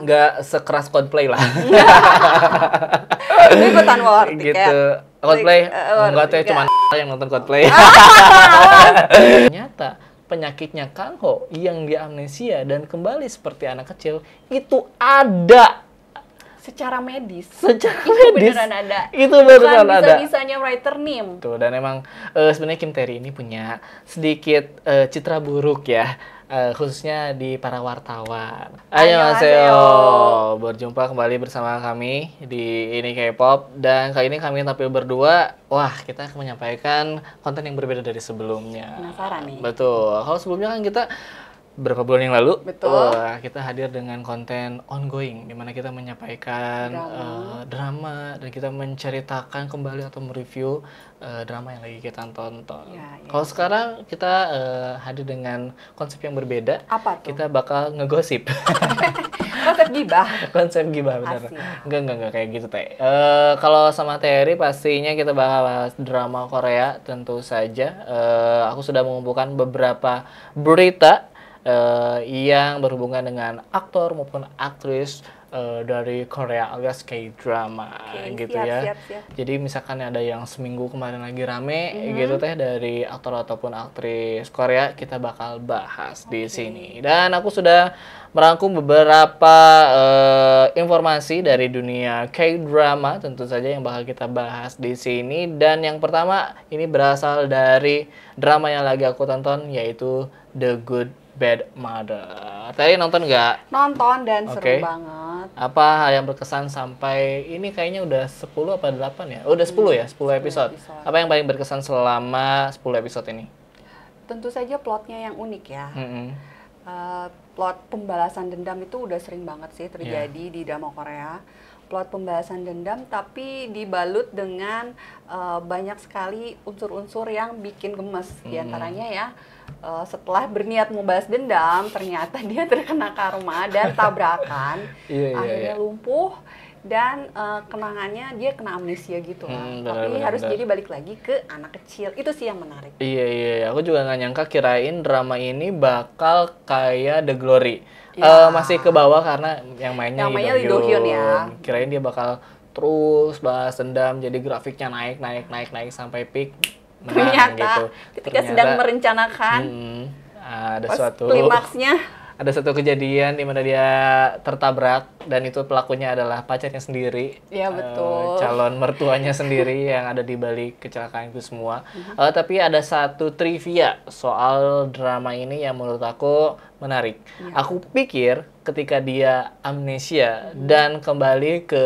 Nggak sekeras Coldplay lah. Itu ikutan war Gitu. tiket. Coldplay, Like, enggak tuh tiket. cuma yang nonton Coldplay. Ternyata penyakitnya Kang Ho yang dia amnesia dan kembali seperti anak kecil itu ada Secara medis. secara Itu medis. beneran ada. Itu beneran Bukan ada. bisa-bisanya writer Nim. Tuh, dan emang sebenarnya Kim Tae-ri ini punya sedikit citra buruk ya, khususnya di para wartawan. Annyeonghaseyo. Berjumpa kembali bersama kami di Ini K-pop, dan kali ini kami tampil berdua. Wah, kita akan menyampaikan konten yang berbeda dari sebelumnya. Penasaran nih. Betul. Kalau sebelumnya kan kita berapa bulan yang lalu, Betul. kita hadir dengan konten ongoing, di mana kita menyampaikan drama dan kita menceritakan kembali atau mereview drama yang lagi kita tonton. Ya. Kalau sekarang kita hadir dengan konsep yang berbeda. Apa tuh? Kita bakal ngegosip. Konsep gibah. Konsep gibah, bener. Asik. Enggak kayak gitu, Teh. Kalau sama Terry pastinya kita bakal bahas drama Korea tentu saja. Aku sudah mengumpulkan beberapa berita yang berhubungan dengan aktor maupun aktris dari Korea alias K-drama. Oke, gitu siap, ya. siap. Jadi misalkan ada yang seminggu kemarin lagi rame gitu Teh, dari aktor ataupun aktris Korea, kita bakal bahas di sini. Dan aku sudah merangkum beberapa informasi dari dunia K-drama tentu saja yang bakal kita bahas di sini. Dan yang pertama ini berasal dari drama yang lagi aku tonton, yaitu The Good Bad Mother. Tadi nonton nggak? Nonton dan Oke. seru banget. Apa hal yang berkesan sampai ini kayaknya udah 10 apa 8 ya? Oh, udah 10 ya? 10 episode. episode. Apa yang paling berkesan selama 10 episode ini? Tentu saja plotnya yang unik ya. Plot pembalasan dendam itu udah sering banget sih terjadi di drama Korea. Plot pembalasan dendam tapi dibalut dengan banyak sekali unsur-unsur yang bikin gemes. Di antaranya ya, setelah berniat mau balas dendam, ternyata dia terkena karma dan tabrakan. Akhirnya lumpuh dan kenangannya dia kena amnesia gitu lah. Tapi harus jadi balik lagi ke anak kecil. Itu sih yang menarik. Iya. Aku juga nggak nyangka, kirain drama ini bakal kayak The Glory. Ya. Masih ke bawah karena yang mainnya Lee Do Hyun ya. Kirain dia bakal terus balas dendam, jadi grafiknya naik sampai peak. Menang, Ternyata gitu. ketika sedang merencanakan, ada pas suatu klimaksnya ada satu kejadian di mana dia tertabrak, dan itu pelakunya adalah pacarnya sendiri. Ya, betul. Calon mertuanya sendiri yang ada di balik kecelakaan itu semua. Tapi ada satu trivia soal drama ini yang menurut aku menarik. Ya. Aku pikir ketika dia amnesia dan kembali ke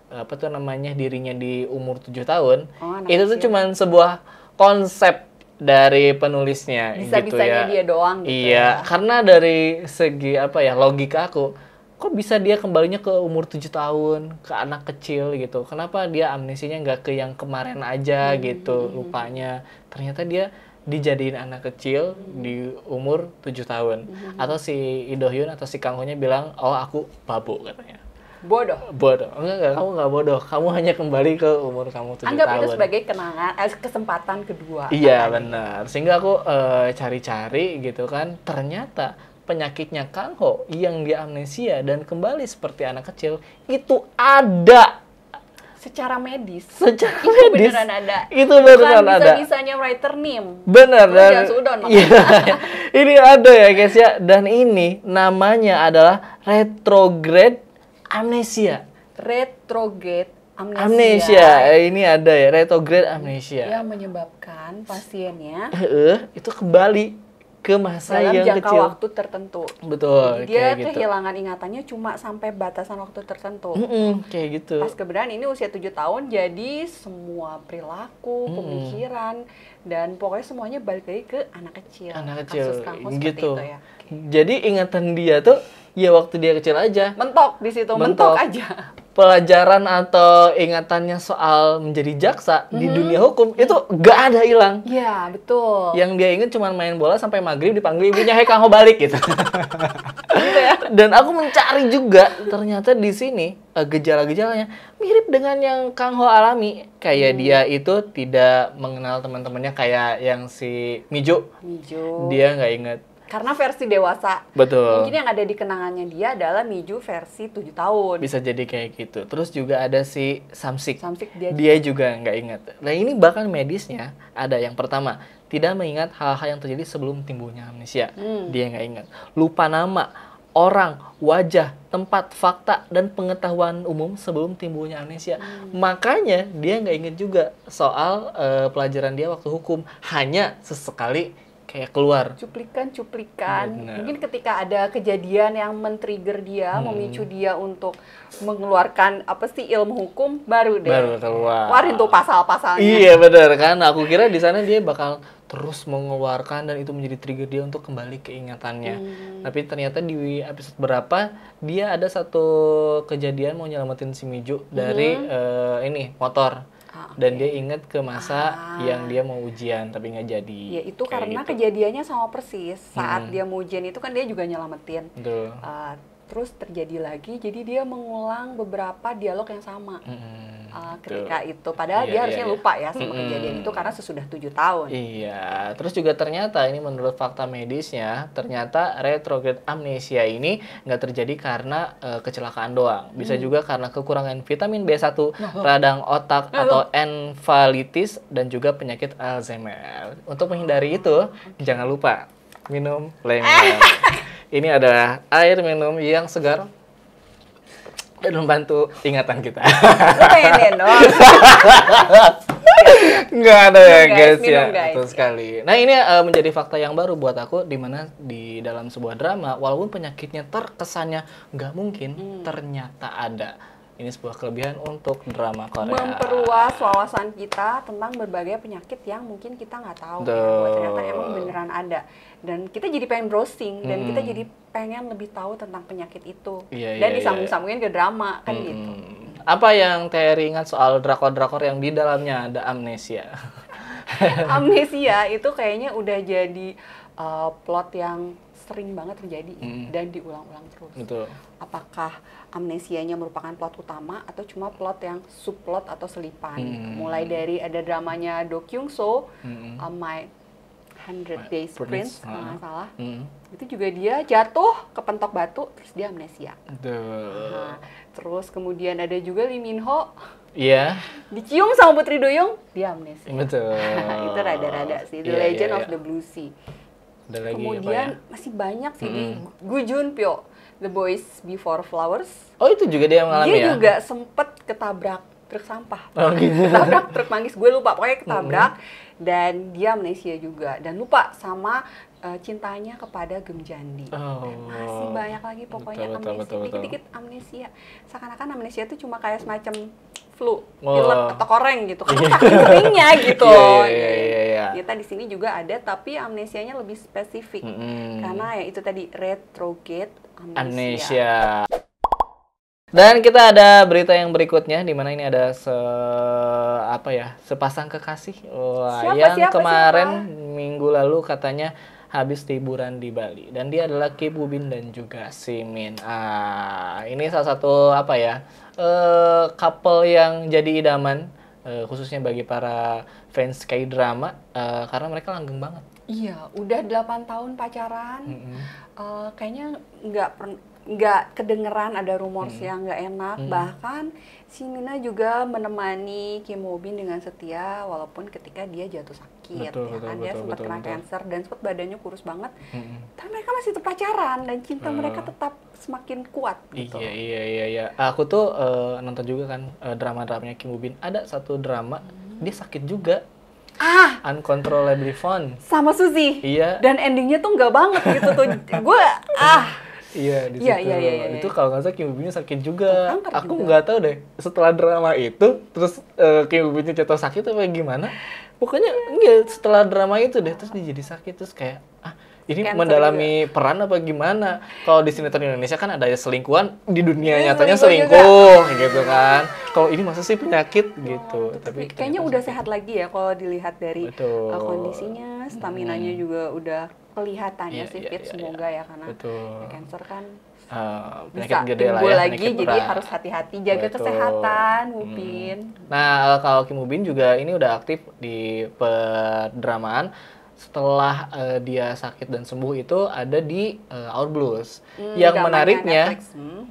apa tuh namanya, dirinya di umur 7 tahun, anak itu tuh kecil. cuman sebuah konsep dari penulisnya gitu bisa-bisanya ya. dia doang gitu Iya, ya. karena dari segi apa ya, logika aku, kok bisa dia kembalinya ke umur 7 tahun, ke anak kecil gitu. Kenapa dia amnesinya nggak ke yang kemarin aja gitu, lupanya. Ternyata dia dijadiin anak kecil di umur 7 tahun. Atau si Lee Do Hyun atau si Kang Ho-nya bilang, "Oh, aku babu," katanya. Bodoh. Enggak, kamu nggak bodoh. Kamu hanya kembali ke umur kamu 7 Anggap tahun. itu sebagai kenangan, kesempatan kedua. Iya, katanya. benar. Sehingga aku cari-cari gitu kan, ternyata penyakitnya Kang Ho yang dia amnesia dan kembali seperti anak kecil itu ada Secara medis. secara Itu medis. beneran ada. Itu beneran Bukan ada. bisa-bisanya writer Nim. Benar. Lu jangan sudon, Iya, ini ada ya guys ya, dan ini namanya adalah retrograde amnesia. Retrograde Amnesia. Ini ada ya, retrograde amnesia. yang menyebabkan pasiennya Itu kembali ke masa dalam yang jangka kecil. waktu tertentu. Betul, Jadi dia kayak gitu. kehilangan ingatannya cuma sampai batasan waktu tertentu. Kayak gitu. Pas kebenaran ini usia 7 tahun, jadi semua perilaku, pemikiran, dan pokoknya semuanya balik lagi ke anak kecil. Anak kecil, Kasus Kang Ho seperti gitu. itu ya. Oke. Jadi ingatan dia tuh ya waktu dia kecil aja. Mentok di situ, mentok aja. Pelajaran atau ingatannya soal menjadi jaksa di dunia hukum itu gak ada hilang. Iya, betul. Yang dia ingat cuma main bola sampai maghrib dipanggil ibunya, "Hei Kang Ho, balik," gitu. Gitu ya. Dan aku mencari juga, ternyata di sini gejala-gejalanya mirip dengan yang Kang Ho alami. Kayak dia itu tidak mengenal teman-temannya, kayak yang si Mijo. Hijau. Dia nggak inget Karena versi dewasa. Betul. Mungkin yang ada di kenangannya dia adalah Miju versi 7 tahun. Bisa jadi kayak gitu. Terus juga ada si Samsik. Samsik dia juga nggak ingat. Nah ini bahkan medisnya ada yang pertama, tidak mengingat hal-hal yang terjadi sebelum timbulnya amnesia. Dia nggak ingat. Lupa nama, orang, wajah, tempat, fakta, dan pengetahuan umum sebelum timbulnya amnesia. Makanya dia nggak ingat juga soal pelajaran dia waktu hukum. Hanya sesekali kayak keluar. Cuplikan. Mungkin ketika ada kejadian yang men-trigger dia, memicu dia untuk mengeluarkan ilmu hukum, baru keluar. Keluarin tuh pasal-pasalnya. Iya benar kan. Aku kira di sana dia bakal terus mengeluarkan dan itu menjadi trigger dia untuk kembali ke ingatannya. Tapi ternyata di episode berapa dia ada satu kejadian mau nyelamatin si Miju dari motor. Dan dia ingat ke masa yang dia mau ujian tapi nggak jadi. Ya itu karena kejadiannya sama persis. Saat dia mau ujian itu kan dia juga nyelamatin. Terus terjadi lagi, jadi dia mengulang beberapa dialog yang sama ketika itu. Padahal dia harusnya lupa ya sama kejadian itu karena sesudah 7 tahun. Iya, terus juga ternyata ini menurut fakta medisnya, ternyata retrograde amnesia ini nggak terjadi karena kecelakaan doang. Bisa juga karena kekurangan vitamin B1, radang otak, atau enfalitis, dan juga penyakit Alzheimer. Untuk menghindari itu, jangan lupa minum lemon. Ini adalah air minum yang segar dan membantu ingatan kita. Lu pengen dong. Nggak ada ya guys ya. Guys. Betul sekali. Nah ini menjadi fakta yang baru buat aku, di mana di dalam sebuah drama, walaupun penyakitnya terkesannya nggak mungkin, ternyata ada. Ini sebuah kelebihan untuk drama Korea. Memperluas wawasan kita tentang berbagai penyakit yang mungkin kita nggak tahu. Ya, bahwa ternyata emang beneran ada. Dan kita jadi pengen browsing, dan kita jadi pengen lebih tahu tentang penyakit itu. Dan disambung-sambungin ke drama, kan gitu. Apa yang Terry ingat soal drakor-drakor yang di dalamnya ada amnesia? Amnesia itu kayaknya udah jadi plot yang sering banget terjadi dan diulang-ulang terus. Betul. Apakah amnesianya merupakan plot utama atau cuma plot yang subplot atau selipan? Mulai dari ada dramanya Do Kyung So, My 100 Days Prince, kalau nggak salah. Itu juga dia jatuh ke pentok batu, terus dia amnesia. Nah, terus kemudian ada juga Lee Min Ho. Iya. Dicium sama Putri Duyung, dia amnesia. Betul. Itu rada-rada sih. The Legend of the Blue Sea. Kemudian masih banyak sih di Gu Junpyo, The Boys Before Flowers. Oh itu juga dia mengalami dia juga sempet ketabrak truk sampah. Gitu. Ketabrak truk manggis, gue lupa. Pokoknya ketabrak dan dia amnesia juga. Dan lupa sama cintanya kepada Gem Jandi. Masih banyak lagi pokoknya amnesia. Dikit-dikit amnesia. Seakan-akan amnesia itu cuma kayak semacam flu, pilek atau koreng gitu. Karena saking seringnya gitu. Kita di sini juga ada, tapi amnesianya lebih spesifik. Karena ya itu tadi retrograde amnesia. Dan kita ada berita yang berikutnya, di mana ini ada sepasang kekasih yang kemarin minggu lalu katanya habis liburan di Bali, dan dia adalah Kim Woo Bin dan juga Simin. Ini salah satu couple yang jadi idaman khususnya bagi para fans K-drama karena mereka langgeng banget. Iya, udah 8 tahun pacaran. Kayaknya nggak kedengeran ada rumors yang nggak enak. Bahkan si Mina juga menemani Kim Woo Bin dengan setia walaupun ketika dia jatuh sakit. Dia sempat kena kanker dan sempat badannya kurus banget. Tapi mereka masih tetap pacaran dan cinta mereka tetap semakin kuat gitu. Iya. Aku tuh nonton juga kan drama-dramanya Kim Woo Bin. Ada satu drama dia sakit juga. Uncontrollably Fond sama Suzy. Iya. Dan endingnya tuh nggak banget gitu tuh. Gue Iya, di situ. Iya. Itu kalau nggak salah Kim Woo Bin sakit juga. Aku nggak tahu deh. Setelah drama itu, terus Kim Woo Bin jatuh sakit apa gimana? Pokoknya enggak, setelah drama itu deh, terus dia jadi sakit, terus kayak ini cancer mendalami juga. Peran apa gimana? Kalau di sinetron Indonesia kan ada selingkuhan, di dunia nyatanya selingkuh gitu kan. Kalau ini masa sih penyakit gitu. Tapi kayaknya udah sehat lagi ya kalau dilihat dari kondisinya, staminanya juga udah kelihatannya fit semoga ya karena cancer kan penyakit gede lah ya, lagi jadi harus hati-hati jaga kesehatan Woo Bin. Nah kalau Kim Woo Bin juga ini udah aktif di perdramaan setelah dia sakit dan sembuh itu ada di Our Blues. Yang menariknya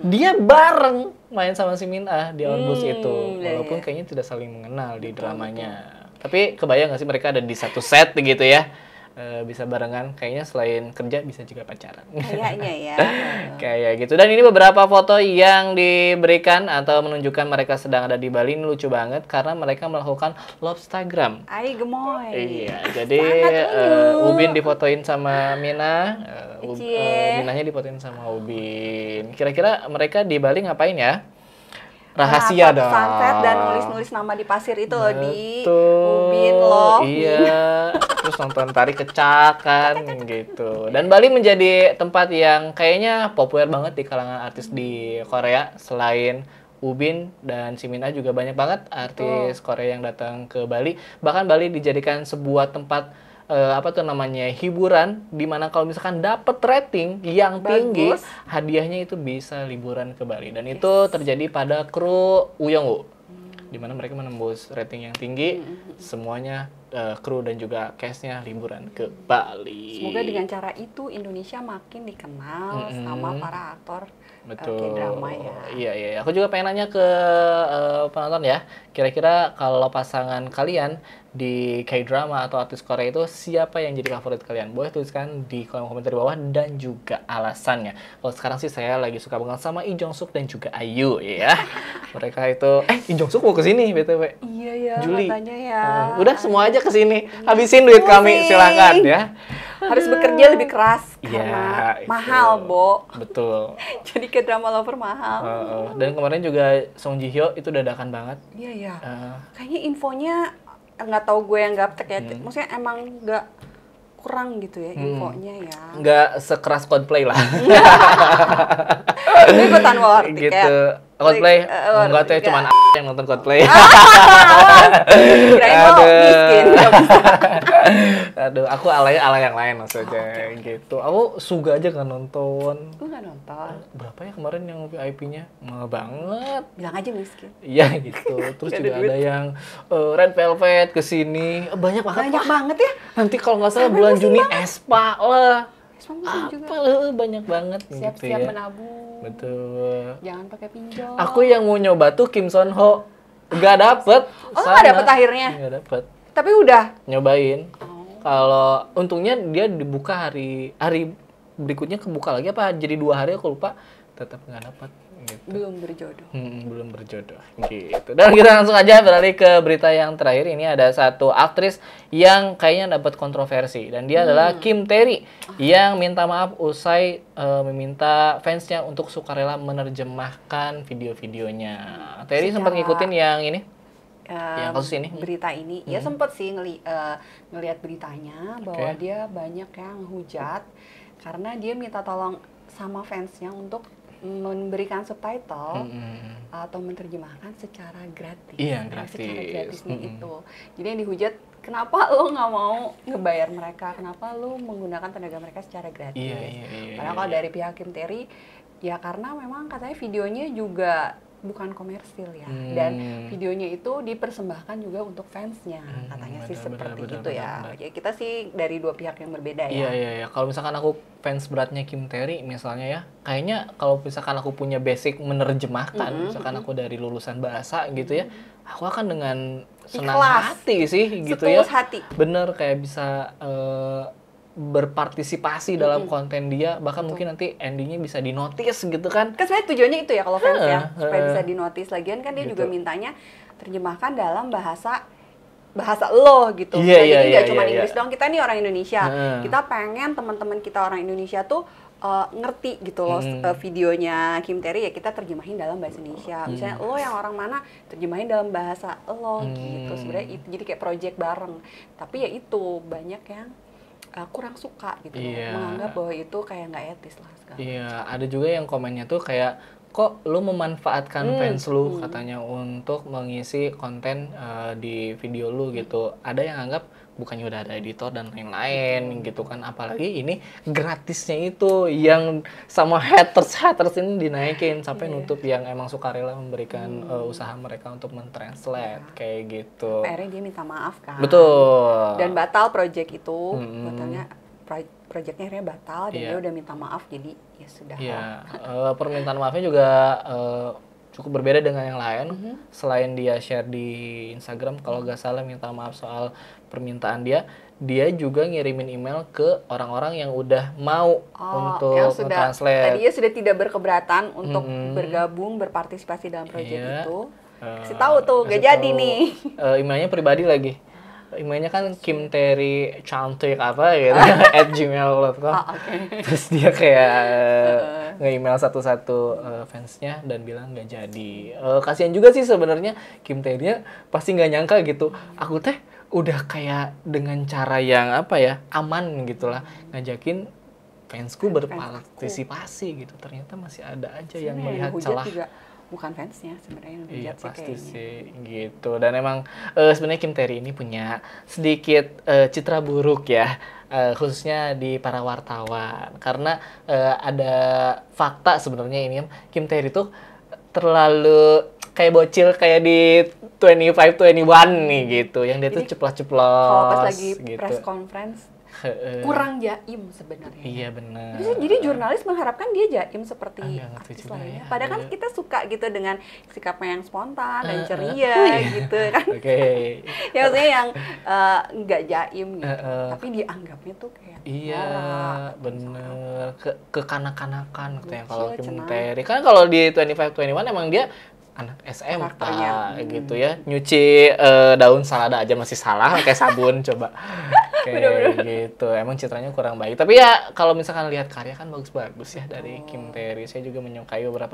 dia bareng main sama si Min Ah di Our Blues itu, walaupun kayaknya tidak saling mengenal di dramanya. Tapi kebayang nggak sih mereka ada di satu set gitu ya? Bisa barengan, kayaknya selain kerja bisa juga pacaran. Kayaknya ya. Kayak gitu. Dan ini beberapa foto yang diberikan atau menunjukkan mereka sedang ada di Bali. Ini lucu banget karena mereka melakukan Lobstagram. Ai gemoy. Iya, jadi Ubin difotoin sama Mina, Minanya difotoin sama Ubin. Kira-kira mereka di Bali ngapain ya? Rahasia dong. Sunset dan nulis-nulis nama di pasir itu loh, di Ubin loh. Iya. Terus nonton tari kecak kan gitu. Dan Bali menjadi tempat yang kayaknya populer banget di kalangan artis di Korea. Selain Ubin dan si Mina juga banyak banget artis Korea yang datang ke Bali. Bahkan Bali dijadikan sebuah tempat hiburan, dimana kalau misalkan dapet rating yang tinggi, hadiahnya itu bisa liburan ke Bali. Dan itu terjadi pada kru Uyongwoo, dimana mereka menembus rating yang tinggi, semuanya kru dan juga cast-nya liburan ke Bali. Semoga dengan cara itu Indonesia makin dikenal sama para aktor K-drama ya. Iya. Aku juga pengen nanya ke penonton ya, kira-kira kalau pasangan kalian di K-drama atau artis Korea itu siapa yang jadi favorit kalian? Boleh tuliskan di kolom komentar di bawah dan juga alasannya. Kalau sekarang sih saya lagi suka banget sama Lee Jong Suk dan juga IU ya. Mereka itu Lee Jong Suk mau kesini BTW. Iya ya, Juli. katanya ya. Udah semua aja kesini. Habisin duit kami, silakan ya. Harus bekerja lebih keras karena mahal, Bo. Betul. Jadi K-drama lover mahal. Dan kemarin juga Song Ji Hyo itu dadakan banget. Iya. Kayaknya infonya nggak tahu gue yang gaptek ya. Maksudnya emang nggak kurang gitu ya infonya ya. Nggak sekeras Coldplay lah. Ini ikutan war tiket. Gitu. Coldplay enggak tuh cuma yang nonton Coldplay. Kirain lo miskin. Aduh, aku alay yang lain maksudnya gitu. Aku Suga aja nggak nonton. Gue nggak nonton. Berapa ya kemarin yang VIP-nya? Mahal banget. Bilang aja miskin. Iya gitu. Terus juga ada yang Red Velvet kesini. Banyak banget ya. Nanti kalau nggak salah bulan Juni Aespa lah. Juga. Banyak banget. Siap-siap gitu ya. menabung. Betul. Jangan pakai pinjol. Aku yang mau nyoba tuh Kim Son Ho. Gak dapet. Nggak dapet akhirnya? Gak dapet. Tapi udah? Nyobain. Kalau untungnya dia dibuka hari berikutnya kebuka lagi apa jadi 2 hari aku lupa. Tetap nggak dapet. Gitu. Belum berjodoh. Belum berjodoh gitu. Dan kita langsung aja beralih ke berita yang terakhir. Ini ada satu aktris yang kayaknya dapat kontroversi dan dia adalah Kim Tae-ri yang minta maaf usai meminta fansnya untuk sukarela menerjemahkan video-videonya. Tae-ri sempat ngikutin yang ini, yang kasus ini. Berita ini, ya sempat sih ngelihat beritanya bahwa dia banyak yang hujat karena dia minta tolong sama fansnya untuk memberikan subtitle atau menerjemahkan secara gratis. Iya, gratis. Secara gratisnya itu. Jadi yang dihujat, kenapa lo nggak mau ngebayar mereka? Kenapa lo menggunakan tenaga mereka secara gratis? Iya. Padahal kalau dari pihak Kim Tae-ri, ya karena memang katanya videonya juga bukan komersil ya, dan videonya itu dipersembahkan juga untuk fansnya, katanya sih seperti itu ya. Jadi kita sih dari dua pihak yang berbeda ya. Iya. Kalau misalkan aku fans beratnya Kim Tae-ri misalnya ya, kayaknya kalau misalkan aku punya basic menerjemahkan, misalkan aku dari lulusan bahasa gitu ya, aku akan dengan senang hati sih gitu ya. Setulus hati. Bener, kayak bisa berpartisipasi dalam konten dia, bahkan mungkin nanti endingnya bisa dinotis gitu kan. Kan sebenarnya tujuannya itu ya kalau fans ya, supaya bisa dinotis. Lagian kan dia juga mintanya terjemahkan dalam bahasa lo gitu. Jadi nggak cuma Inggris doang, kita nih orang Indonesia. Kita pengen teman-teman kita orang Indonesia tuh ngerti gitu loh videonya Kim Tae-ri, ya kita terjemahin dalam bahasa Indonesia. Misalnya lo yang orang mana, terjemahin dalam bahasa lo gitu. Sebenarnya itu jadi kayak project bareng. Tapi ya itu banyak yang kurang suka gitu, menganggap bahwa itu kayak nggak etis lah sekarang. Iya, ada juga yang komennya tuh kayak, kok lu memanfaatkan fans lu katanya untuk mengisi konten di video lu gitu. Ada yang anggap bukannya udah ada editor dan lain-lain gitu kan, apalagi ini gratisnya itu yang sama haters ini dinaikin sampai nutup yang emang sukarela memberikan usaha mereka untuk mentranslate kayak gitu. Akhirnya dia minta maaf kan. Betul. Dan batal project itu, batalnya projectnya akhirnya batal dan dia udah minta maaf, jadi ya sudah. Permintaan maafnya juga cukup berbeda dengan yang lain. Selain dia share di Instagram, kalau nggak salah minta maaf soal permintaan dia juga ngirimin email ke orang-orang yang udah mau untuk translate. Tadinya sudah tidak berkeberatan untuk bergabung, berpartisipasi dalam proyek itu. Kasih tahu tuh, gak jadi nih. Emailnya pribadi lagi. Emailnya kan Kim Terry cantik apa gitu @gmail.com. Terus dia kayak nge-email satu-satu fansnya dan bilang nggak jadi. Kasian juga sih sebenarnya Kim Terry-nya pasti nggak nyangka gitu. Aku teh udah kayak dengan cara yang apa ya, aman gitulah ngajakin fansku berpartisipasi gitu. Ternyata masih ada aja yang melihat celah. Bukan fansnya sebenarnya yang hujat sih pasti kayaknya. Sih gitu. Dan emang sebenarnya Kim Terry ini punya sedikit citra buruk ya, khususnya di para wartawan, karena ada fakta sebenarnya ini Kim Terry tuh terlalu kayak bocil kayak di 25-21 nih gitu, yang dia tuh ceplos-ceplos kalau pas lagi gitu. Press conference kurang jaim sebenarnya. Iya benar. Jadi jurnalis mengharapkan dia jaim seperti artis lainnya. Padahal kan kita suka gitu dengan sikapnya yang spontan dan ceria gitu kan. Ya maksudnya yang nggak jaim gitu. Tapi dianggapnya tuh kayak bener. Kekanak-kanakan gitu ya kalau Kim Terry. Kan kalau di 25-21 emang dia anak SMA gitu ya, nyuci daun salada aja masih salah pakai sabun coba kayak gitu. Emang citranya kurang baik, tapi ya kalau misalkan lihat karya kan bagus-bagus ya dari Kim Terry. Saya juga menyukai beberapa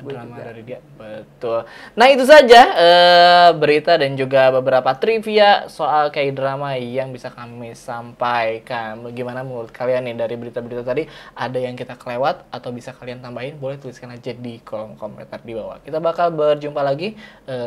drama dari dia. Betul. Nah itu saja berita dan juga beberapa trivia soal K-drama yang bisa kami sampaikan. Bagaimana menurut kalian nih dari berita-berita tadi? Ada yang kita kelewat atau bisa kalian tambahin? Boleh tuliskan aja di kolom komentar di bawah. Kita bakal berjumpa lagi,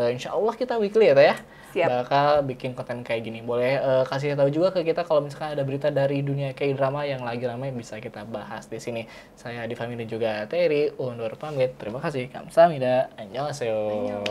insya Allah kita weekly ya Teh ya. Siap. Bakal bikin konten kayak gini. Boleh kasih tahu juga ke kita kalau misalkan ada berita dari dunia K-drama yang lagi ramai, bisa kita bahas di sini. Saya Adi Fahmi dan juga Terry undur pamit. Terima kasih. Kamsahamnida. Annyeonghaseyo.